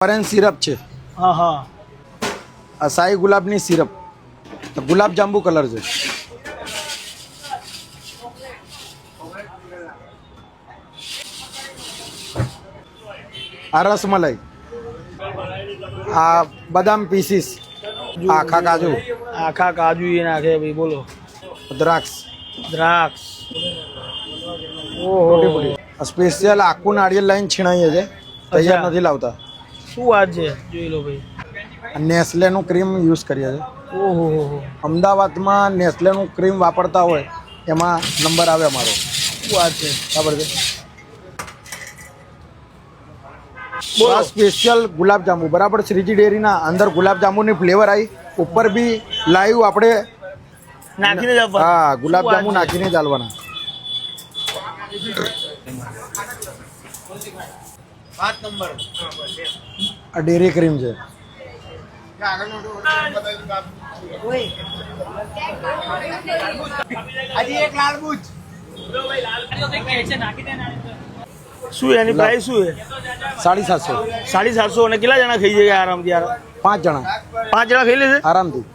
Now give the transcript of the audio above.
Orange syrup છે. હા હા આ શાહી ગુલાબની સિરપ, ગુલાબ જાંબુ કલર છે. આ રસમલાઈ, આ બદામ પીસીસ, આખા કાજુ, આખા કાજુ એ નાખે ભાઈ. બોલો. દ્રાક્ષ, દ્રાક્ષ. ટોટી પૂરી. સ્પેશિયલ આખું નાળિયેર લઈને છીણાઈએ છે, તૈયાર નથી લાવતા. શું વાત છે, જોઈ લો ભાઈ. નેસ્લેનું ક્રીમ યુઝ કરીએ છીએ. ઓહો હો. અમદાવાદમાં નેસ્લેનું ક્રીમ વાપરતા હોય એમાં નંબર આવે અમારો. શું વાત છે. બરાબર છે. આ સ્પેશિયલ ગુલાબજાંબુ, બરાબર. શ્રીજી ડેરીના અંદર ગુલાબજાંબુની ફ્લેવર આવી, ઉપર બી લાઈવ આપણે નાખીને જ આપવાનું. હા, ગુલાબજાંબુ નાખીને જ હાલવાના. આ ડેરી ક્રીમ છે. શું એની પ્રાઇસ શું છે? 750. 750. અને કેટલા જણા ખાઈ જાય આરામથી? 5 જણા 5 જણા ખાઈ લેશે આરામથી.